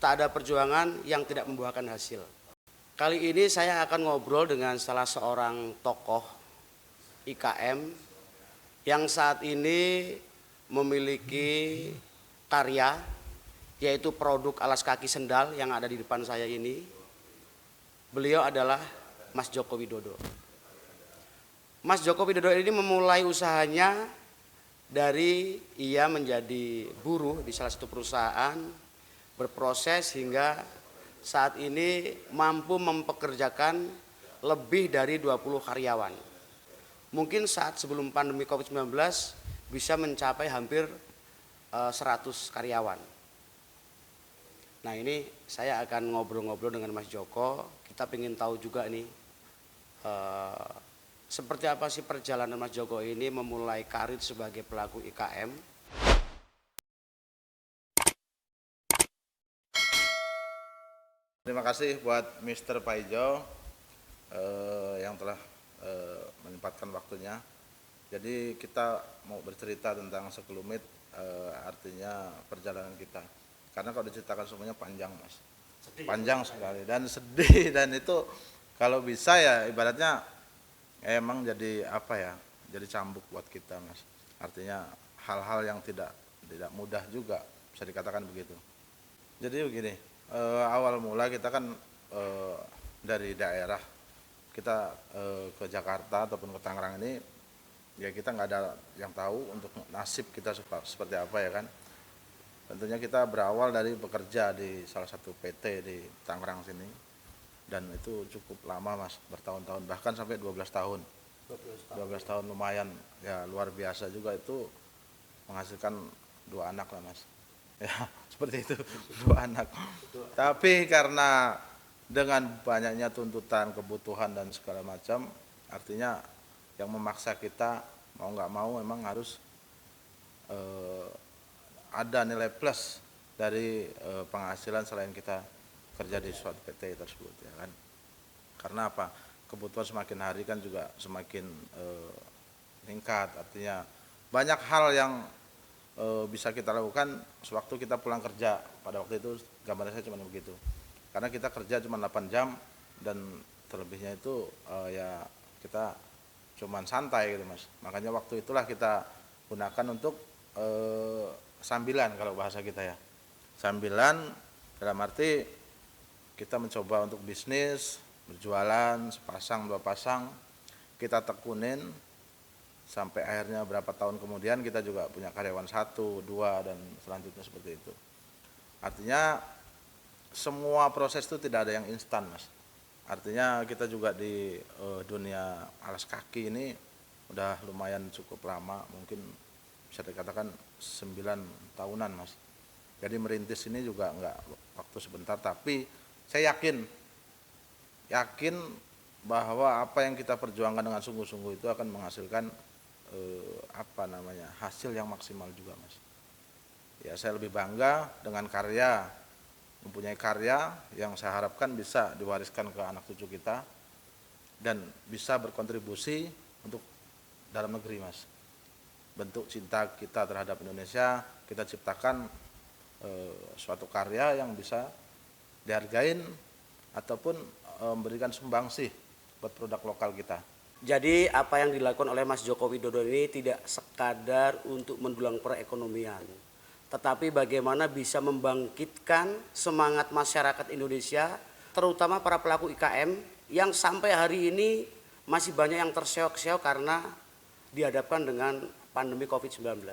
tak ada perjuangan yang tidak membuahkan hasil. Kali ini saya akan ngobrol dengan salah seorang tokoh IKM yang saat ini memiliki karya, yaitu produk alas kaki sendal yang ada di depan saya ini. Beliau adalah Mas Joko Widodo. Mas Joko Widodo ini memulai usahanya dari ia menjadi buruh di salah satu perusahaan, berproses hingga saat ini mampu mempekerjakan lebih dari 20 karyawan. Mungkin saat sebelum pandemi COVID-19 bisa mencapai hampir 100 karyawan. Nah, ini saya akan ngobrol-ngobrol dengan Mas Joko. Kita ingin tahu juga nih seperti apa sih perjalanan Mas Joko ini memulai karir sebagai pelaku IKM. Terima kasih buat Mr. Paijo yang telah menyempatkan waktunya. Jadi kita mau bercerita tentang sekelumit artinya perjalanan kita. Karena kalau diceritakan semuanya panjang, Mas. Panjang sekali dan sedih, dan itu kalau bisa ya ibaratnya emang jadi apa ya? Jadi cambuk buat kita, Mas. Artinya hal-hal yang tidak mudah juga, bisa dikatakan begitu. Jadi begini, awal mula kita kan dari daerah kita ke Jakarta ataupun ke Tangerang ini, ya kita nggak ada yang tahu untuk nasib kita seperti apa ya kan. Tentunya kita berawal dari bekerja di salah satu PT di Tangerang sini, dan itu cukup lama, Mas, bertahun-tahun, bahkan sampai 12 tahun. 12 tahun lumayan, ya luar biasa juga, itu menghasilkan 2 anak lah, Mas. Ya seperti itu, 2 anak. Tapi karena dengan banyaknya tuntutan, kebutuhan dan segala macam, artinya yang memaksa kita mau nggak mau memang harus ada nilai plus dari penghasilan selain kita kerja di suatu PT tersebut, ya kan. Karena apa? Kebutuhan semakin hari kan juga semakin meningkat, artinya banyak hal yang bisa kita lakukan sewaktu kita pulang kerja. Pada waktu itu gambarnya saya cuma begitu, karena kita kerja cuma 8 jam dan terlebihnya itu ya kita cuman santai gitu, Mas. Makanya waktu itulah kita gunakan untuk sambilan, kalau bahasa kita ya, sambilan dalam arti kita mencoba untuk bisnis, berjualan, sepasang 2 pasang, kita tekunin sampai akhirnya berapa tahun kemudian kita juga punya karyawan 1, 2 dan selanjutnya seperti itu. Artinya semua proses itu tidak ada yang instan, Mas. Artinya kita juga di dunia alas kaki ini udah lumayan cukup lama, mungkin bisa dikatakan 9 tahunan, Mas. Jadi merintis ini juga enggak waktu sebentar, tapi saya yakin bahwa apa yang kita perjuangkan dengan sungguh-sungguh itu akan menghasilkan hasil yang maksimal juga, Mas. Ya, saya lebih bangga dengan mempunyai karya yang saya harapkan bisa diwariskan ke anak cucu kita dan bisa berkontribusi untuk dalam negeri, Mas. Bentuk cinta kita terhadap Indonesia, kita ciptakan suatu karya yang bisa dihargain ataupun memberikan sumbangsih buat produk lokal kita. Jadi apa yang dilakukan oleh Mas Joko Widodo ini tidak sekadar untuk mendulang perekonomian, tetapi bagaimana bisa membangkitkan semangat masyarakat Indonesia, terutama para pelaku IKM yang sampai hari ini masih banyak yang terseok-seok karena dihadapkan dengan pandemi COVID-19.